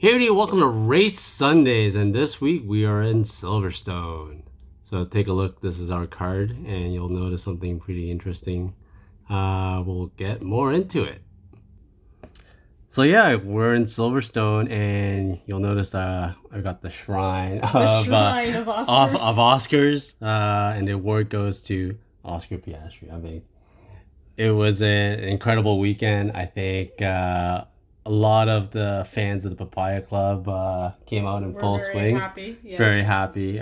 Hey everybody, welcome to Race Sundays, and this week we are in Silverstone. So take a look, this is our card, and you'll notice something pretty interesting. We'll get more into it. So yeah, we're in Silverstone, and you'll notice that I got the shrine of Oscars, and the award goes to Oscar Piastri. I mean, it was an incredible weekend. I think a lot of the fans of the Papaya Club came out in full swing. Happy. Yes. Very happy.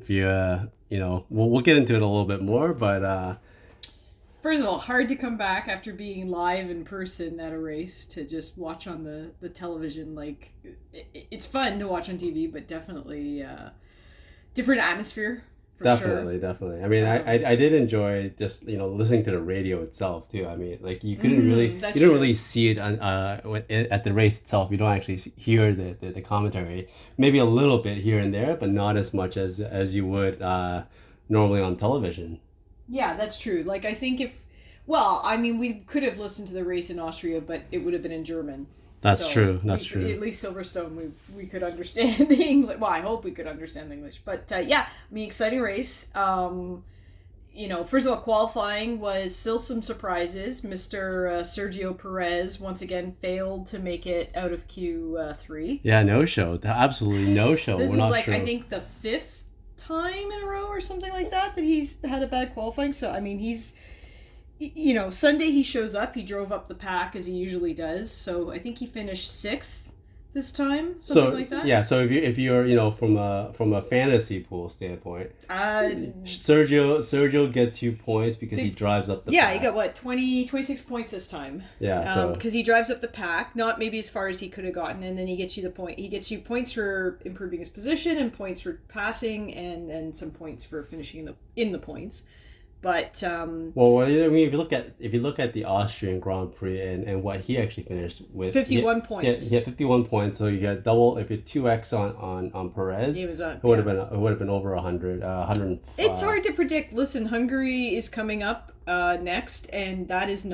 If you, we'll get into it a little bit more, but first of all, hard to come back after being live in person at a race to just watch on the television. Like, it's fun to watch on TV, but definitely different atmosphere. Definitely. I mean, I did enjoy just listening to the radio itself too. I mean, like you couldn't really see it on at the race itself. You don't actually hear the commentary. Maybe a little bit here and there, but not as much as you would normally on television. Yeah, that's true. Like I think we could have listened to the race in Austria, but it would have been in German. That's true. At least Silverstone, we could understand the English. Well, I hope we could understand the English. But exciting race. First of all, qualifying was still some surprises. Mr. Sergio Perez once again failed to make it out of Q3. Yeah, no show. Absolutely no show. This is I think the fifth time in a row or something like that he's had a bad qualifying. So I mean he's. Sunday he shows up. He drove up the pack as he usually does. So I think he finished 6th this time, something like that. Yeah. So if you're from a fantasy pool standpoint, Sergio gets you points because he drives up the pack. Yeah, he got 26 points this time. Yeah. Because he drives up the pack, not maybe as far as he could have gotten, and then he gets you the point. He gets you points for improving his position and points for passing, and some points for finishing in the points. But I mean, if you look at the Austrian Grand Prix and what he actually finished with 51 points. He had 51 points, so you get double. If you 2x on Perez, it would have been over 100. 105. It's hard to predict. Listen, Hungary is coming up next, and that is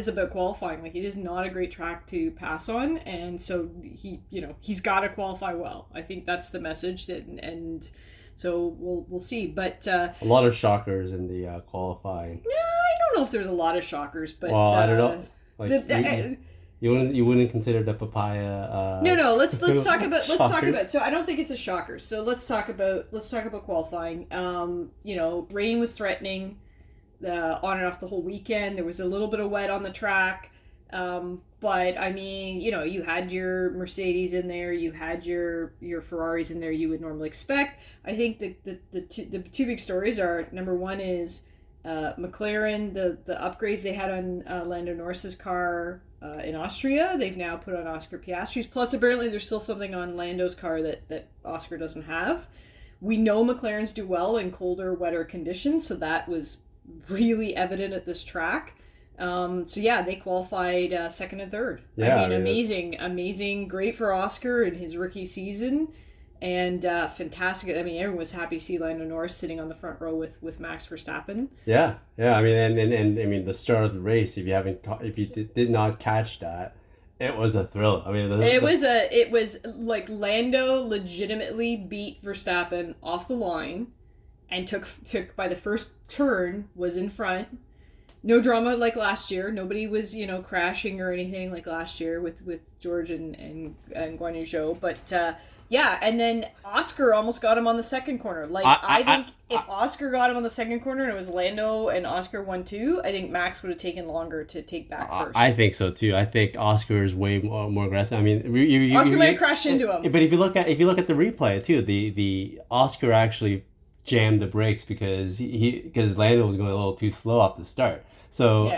about qualifying. Like, it is not a great track to pass on, and so he's got to qualify well. I think that's the message and. So we'll see, but a lot of shockers in the qualifying. Yeah, I don't know if there's a lot of shockers, but I don't know. Like you wouldn't consider the Papaya. No. Let's talk about. So I don't think it's a shocker. So let's talk about qualifying. Rain was threatening, on and off the whole weekend. There was a little bit of wet on the track. But I mean, you had your Mercedes in there, you had your Ferraris in there you would normally expect. I think the two big stories are, number one is McLaren, the upgrades they had on Lando Norris's car in Austria, they've now put on Oscar Piastri's. Plus, apparently there's still something on Lando's car that Oscar doesn't have. We know McLarens do well in colder, wetter conditions, so that was really evident at this track. They qualified second and third. Yeah, amazing, great for Oscar in his rookie season, and fantastic. I mean, everyone was happy to see Lando Norris sitting on the front row with Max Verstappen. Yeah. I mean, and I mean, the start of the race. If you did not catch that, it was a thrill. I mean, it was like Lando legitimately beat Verstappen off the line, and took by the first turn was in front. No drama like last year. Nobody was, crashing or anything like last year with George and Guan Yu Zhou. But, and then Oscar almost got him on the second corner. Like, I think if Oscar got him on the second corner and it was Lando and Oscar 1-2, I think Max would have taken longer to take back first. I think so, too. I think Oscar is way more aggressive. I mean, Oscar might have crashed into him. But if you look at the replay, too, the Oscar actually jammed the brakes because Lando was going a little too slow off the start. So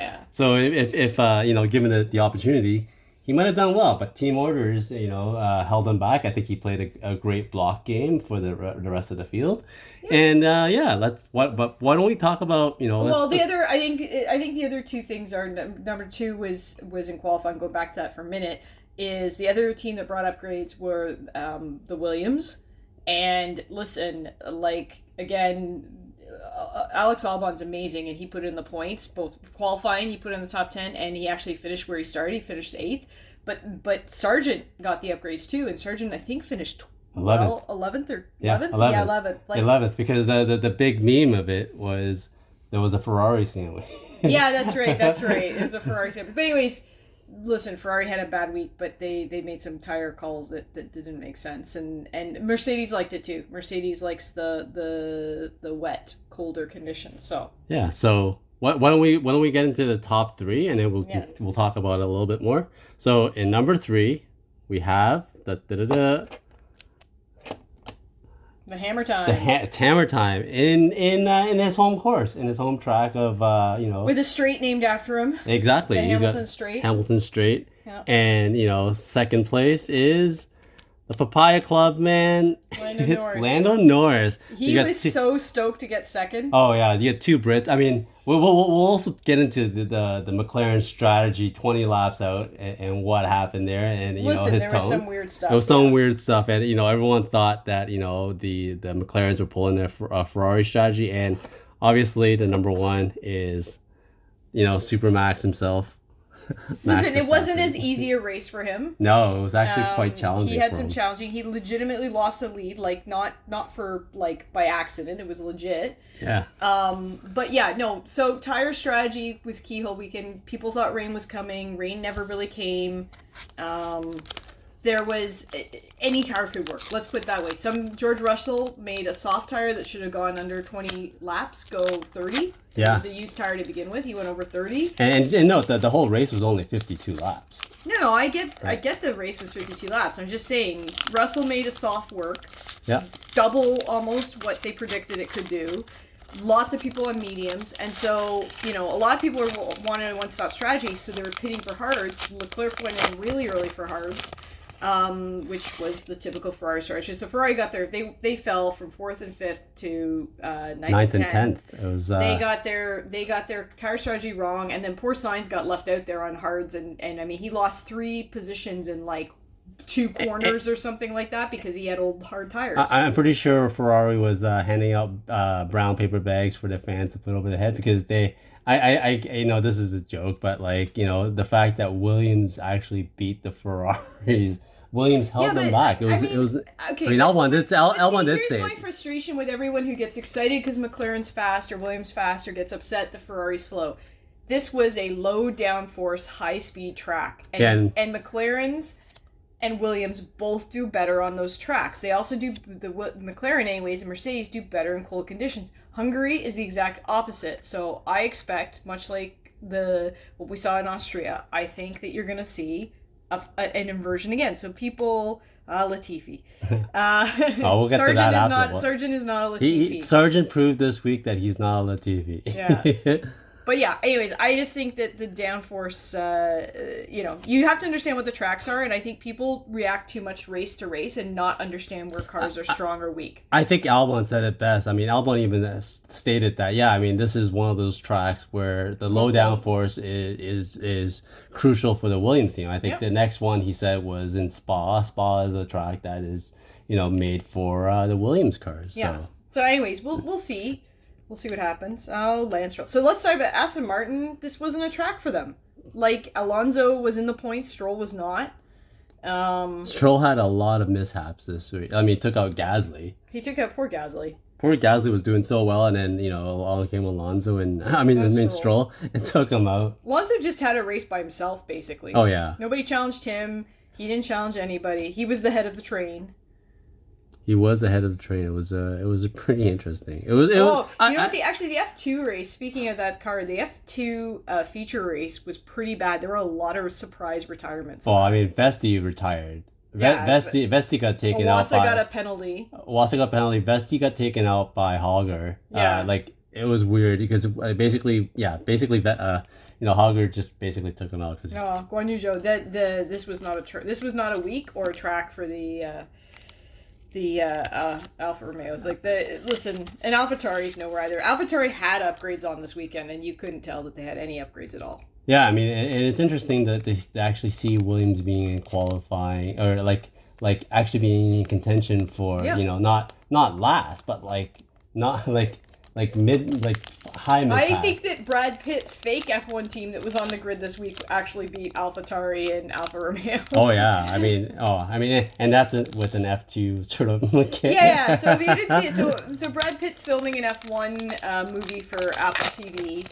if given the opportunity, he might have done well, but team orders held him back. I think he played a great block game for the rest of the field, and But why don't we talk about I think the other two things are, number two was in qualifying. Go back to that for a minute. Is the other team that brought upgrades were the Williams, and listen, like again. Alex Albon's amazing, and he put in the points, both qualifying, he put in the top 10, and he actually finished where he started. He finished 8th. But Sargent got the upgrades too, and Sargent, I think, finished 11th or 11th? Yeah, 11th. Yeah, 11th. 11th, because the big meme of it was there was a Ferrari sandwich. Yeah, that's right. It was a Ferrari sandwich. But anyways, listen, Ferrari had a bad week, but they made some tire calls that didn't make sense, and Mercedes liked it too. Mercedes likes the wet, colder conditions. So yeah. So why don't we get into the top 3, and then we'll talk about it a little bit more. So in number 3, we have the hammer time. It's hammer time in his home course, in his home track of with a straight named after him. Exactly. He's Hamilton Straight. Hamilton Straight. Yeah. And second place is the Papaya Club, man. Lando Norris. He was so stoked to get second. Oh yeah, you get 2 Brits. I mean, we'll also get into the McLaren strategy 20 laps out and what happened there, and his tone. There was some weird stuff. There was some weird stuff, and everyone thought that the McLarens were pulling their Ferrari strategy, and obviously the number 1 is Super Max himself. Listen, it wasn't as easy a race for him. No, it was actually quite challenging. He had some challenging. He legitimately lost the lead, not for by accident. It was legit. Yeah. But yeah, no. So tire strategy was key whole weekend. People thought rain was coming. Rain never really came. There was any tire could work. Let's put it that way. George Russell made a soft tire that should have gone under 20 laps, go 30. Yeah. It was a used tire to begin with. He went over 30. And no, the whole race was only 52 laps. No, I get the race was 52 laps. I'm just saying Russell made a soft work. Yeah. Double almost what they predicted it could do. Lots of people on mediums, and so a lot of people wanted a one-stop strategy, so they were pitting for hards. Leclerc went in really early for hards. Which was the typical Ferrari strategy. So Ferrari got they fell from 4th and 5th to 9th and 10th. It was they got their tire strategy wrong, and then poor Sainz got left out there on hards, and I mean he lost 3 positions in 2 corners or something like that because he had old hard tires. I'm pretty sure Ferrari was handing out brown paper bags for the fans to put over the head because they. I this is a joke, but the fact that Williams actually beat the Ferraris. Williams held them back. It was. Okay. I mean, Albon did say. Here's my frustration with everyone who gets excited because McLaren's fast or Williams fast or gets upset the Ferrari's slow. This was a low downforce, high speed track, and McLaren's and Williams both do better on those tracks. They also do the McLaren anyways, and Mercedes do better in cold conditions. Hungary is the exact opposite. So I expect, much like what we saw in Austria, I think that you're going to see an inversion again. So people, Latifi. We'll get to that after. Sargent is not a Latifi. Sargent proved this week that he's not a Latifi. Yeah. But yeah, anyways, I just think that the downforce, you have to understand what the tracks are, and I think people react too much race to race and not understand where cars are strong or weak. I think Albon said it best. I mean, Albon even stated that, this is one of those tracks where the low downforce is crucial for the Williams team. I think the next one he said was in Spa. Spa is a track that is, made for the Williams cars. Yeah. So anyways, we'll see. We'll see what happens. Oh, Lance Stroll. So let's talk about Aston Martin. This wasn't a track for them. Alonso was in the points, Stroll was not. Stroll had a lot of mishaps this week. I mean, he took out Gasly. He took out poor Gasly. Poor Gasly was doing so well, and then, along came Alonso and, Stroll, and took him out. Alonso just had a race by himself, basically. Oh, yeah. Nobody challenged him. He didn't challenge anybody. He was the head of the train. He was ahead of the train. It was a pretty interesting. The F2 race. Speaking of that car, the F2 feature race was pretty bad. There were a lot of surprise retirements. Oh, I mean, Vesti retired. Yeah, Vesti got taken out. Wassa got a penalty. Vesti got taken out by Hogger. Yeah. It was weird because basically, Hogger just basically took him out because. No, Guan Yu Zhou. This was not a week or a track for the Alfa Romeos. And AlphaTauri's nowhere either. AlphaTauri had upgrades on this weekend, and you couldn't tell that they had any upgrades at all. Yeah, I mean, and it's interesting that they actually see Williams being in qualifying, or actually being in contention for, not last, but not high mid pack. I think that Brad Pitt's fake F1 team that was on the grid this week actually beat AlphaTauri and Alfa Romeo. Oh yeah, and that's with an F2 sort of mechanic. Yeah. So if you didn't see it, so Brad Pitt's filming an F1 movie for Apple TV.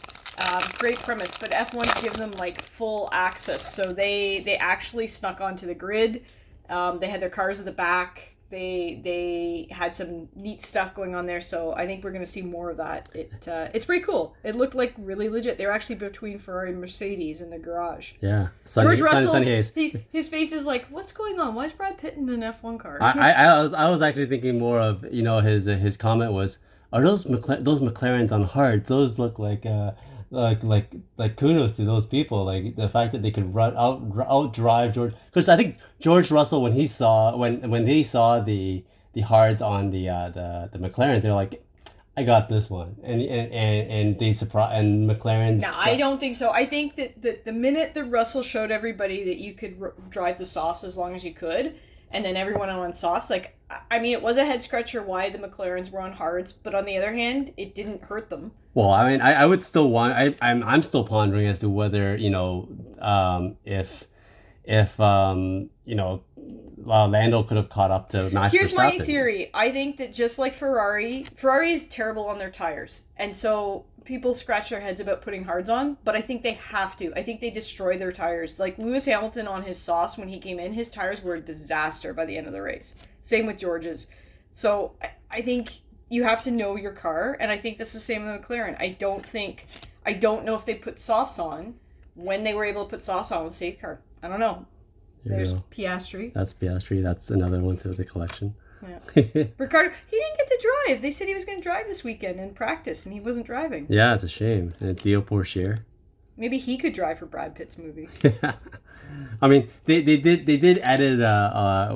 Great premise, but F1's given them like full access, so they actually snuck onto the grid. They had their cars at the back. They had some neat stuff going on there, so I think we're going to see more of that. It's pretty cool. It looked like really legit. They were actually between Ferrari and Mercedes in the garage. Yeah, George Russell, his face is like, what's going on? Why is Brad Pitt in an F1 car? I was actually thinking more of, his comment was, are those McLarens on hards? Those look like kudos to those people, like the fact that they could out drive George, because I think George Russell, when they saw the hards on the McLarens, they're like, I got this one, and they surprised, and McLaren's. No, I don't think so. I think that the minute that Russell showed everybody that you could drive the softs as long as you could, and then everyone on softs, like, I mean, it was a head scratcher why the McLarens were on hards, but on the other hand, it didn't hurt them. Well, I mean, I would still want. I'm still pondering as to whether if Lando could have caught up to Max Verstappen. Here's my theory. I think that just like Ferrari is terrible on their tires, and so people scratch their heads about putting hards on, but I think they have to. I think they destroy their tires. Like Lewis Hamilton on his softs when he came in, his tires were a disaster by the end of the race. Same with George's. So I think you have to know your car, and I think that's the same with McLaren. I don't know if they put softs on when they were able to put softs on with safety car. I don't know. There's Piastri. That's Piastri. That's another one to the collection. Yeah. Ricardo, he didn't get to drive. They said he was going to drive this weekend in practice, and he wasn't driving. Yeah, it's a shame. And Theo Pourchaire. Maybe he could drive for Brad Pitt's movie. I mean, they did edit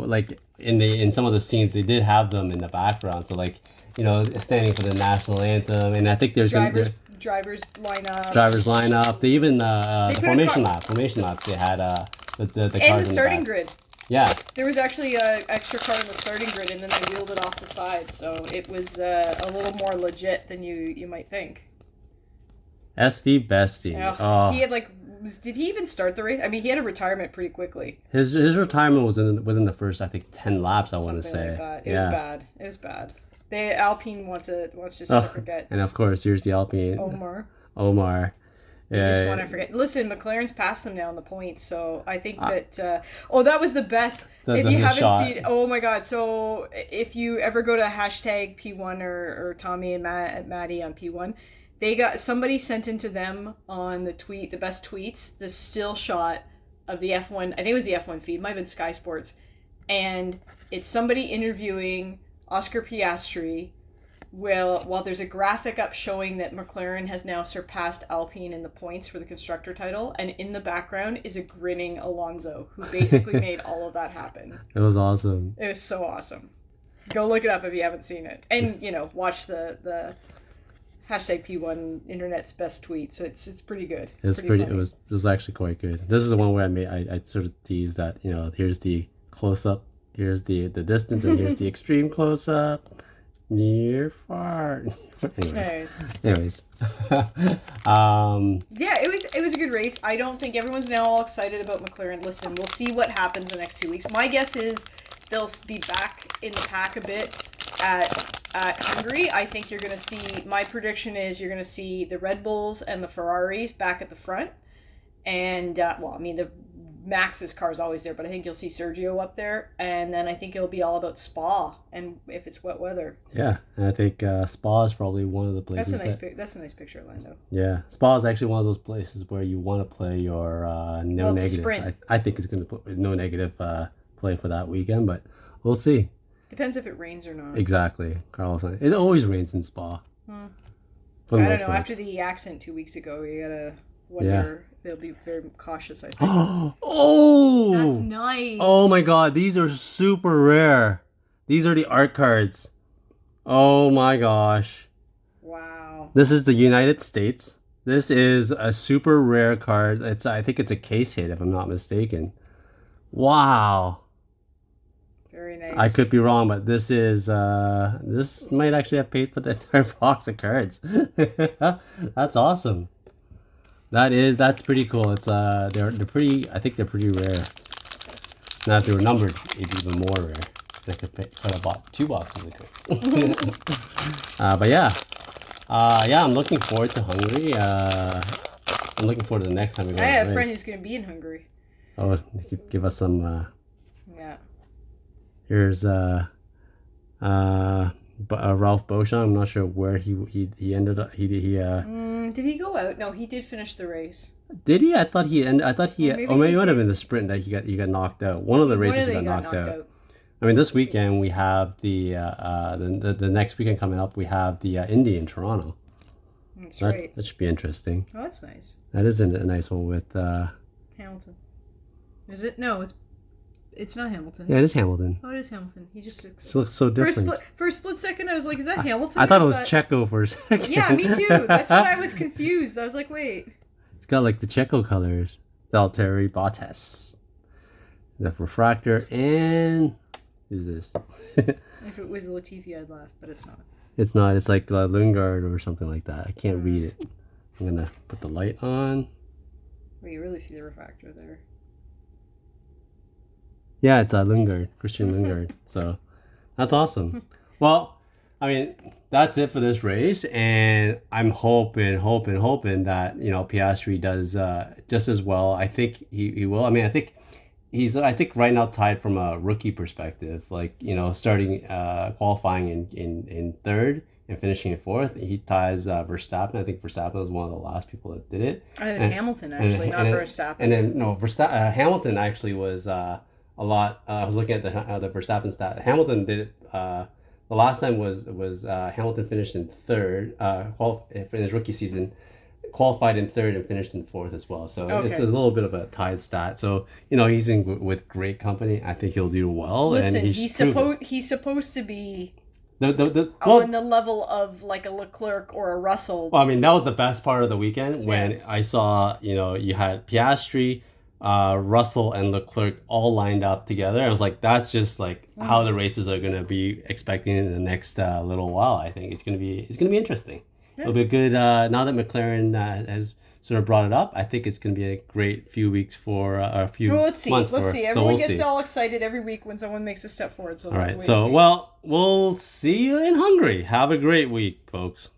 like in some of the scenes, they did have them in the background, so like, standing for the national anthem, and I think there's drivers line up. They even the formation lap. They had the cars and the starting grid. Yeah. There was actually an extra car in the starting grid, and then they wheeled it off the side, so it was a little more legit than you might think. SD Bestie. Oh. He had did he even start the race? I mean, he had a retirement pretty quickly. His retirement was within the first, I think, 10 laps, I want to say. Like that. It was bad. The Alpine wants just to forget. And of course, here's the Alpine. Omar. Yeah. Just want to forget. Listen, McLaren's passed them now in the points, so I think that. That was the best. If you haven't seen, oh my God! So if you ever go to hashtag P1 or Tommy and Maddie on P1, somebody sent into them on the tweet, the best tweets, the still shot of the F1. I think it was the F1 feed. It might have been Sky Sports, and it's somebody interviewing Oscar Piastri. While there's a graphic up showing that McLaren has now surpassed Alpine in the points for the constructor title, and in the background is a grinning Alonso, who basically made all of that happen. It was awesome. It was so awesome. Go look it up if you haven't seen it, and watch the hashtag P1 internet's best tweets. It's pretty good. It's pretty. It was actually quite good. This is the one where I sort of teased that here's the close up, here's the distance, and here's the extreme close up. Near, far. Anyways. Yeah, it was a good race. I don't think everyone's now all excited about McLaren. Listen, we'll see what happens the next 2 weeks. My guess is they'll be back in the pack a bit at Hungary. I think you're going to see, my prediction is you're going to see the Red Bulls and the Ferraris back at the front. And, the Max's car is always there, but I think you'll see Sergio up there, and then I think it'll be all about Spa, and if it's wet weather. Yeah, and I think Spa is probably one of the places. That's a nice picture, Orlando. Yeah, Spa is actually one of those places where you want to play your no negative. Sprint. I think it's going to put no negative play for that weekend, but we'll see. Depends if it rains or not. Exactly, Carlos. It always rains in Spa. I don't know. After the accident 2 weeks ago, you gotta wonder. They'll be very cautious, I think. Oh! That's nice. Oh my God, these are super rare. These are the art cards. Oh my gosh. Wow. This is the United States. This is a super rare card. I think it's a case hit, if I'm not mistaken. Wow. Very nice. I could be wrong, but this is this might actually have paid for the entire box of cards. That's awesome. That's pretty cool. It's they're pretty. I think they're pretty rare. Now if they were numbered, it'd be even more rare. I could have bought 2 boxes of cards. But yeah, I'm looking forward to Hungary. I'm looking forward to the next time we go. I have a friend who's going to be in Hungary. Oh, you could give us some. Yeah. Here's Ralph Beauchamp. I'm not sure where he ended up. Did he go out? No, he did finish the race. Did he? I thought he. Maybe it would have been the sprint that he got knocked out. One of the races he got knocked out. I mean, this weekend we have the next weekend coming up. We have the Indy in Toronto. That's right. That should be interesting. Oh, that's nice. That is a nice one with Hamilton. Is it? No, it's not Hamilton. Yeah, it is Hamilton. Oh, it is Hamilton. He just looks so different. For a split second, I was like, "Is that Hamilton?" I thought it was Checo for a second. Yeah, me too. That's why I was confused. I was like, "Wait." It's got like the Checo colors. Valtteri Bottas. The refractor and who's this? If it was Latifi, I'd laugh, but it's not. It's not. It's like Lingard or something like that. I can't read it. I'm gonna put the light on. Well, you really see the refractor there. Yeah, it's Lingard, Christian Lingard. So that's awesome. Well, I mean, that's it for this race, and I'm hoping that Piastri does just as well. I think he will. I mean, I think he's right now tied from a rookie perspective. Like starting qualifying in third and finishing in fourth, he ties Verstappen. I think Verstappen was one of the last people that did it. I think it was Hamilton actually, not Verstappen. And then Hamilton actually was a lot. I was looking at the Verstappen stat. Hamilton did it. The last time was Hamilton finished in third in his rookie season, qualified in third and finished in fourth as well. So It's a little bit of a tied stat. So he's in with great company. I think he'll do well. Listen, and he's supposed to be on the level of like a Leclerc or a Russell. Well, I mean, that was the best part of the weekend when I saw you had Piastri, Russell and Leclerc all lined up together. I was like, that's just like how the races are going to be expecting in the next little while. I think it's going to be interesting. Yeah. It'll be good. Now that McLaren has sort of brought it up, I think it's going to be a great few weeks for a few months. Let's see. Everyone gets all excited every week when someone makes a step forward. So all right. So, we'll see you in Hungary. Have a great week, folks.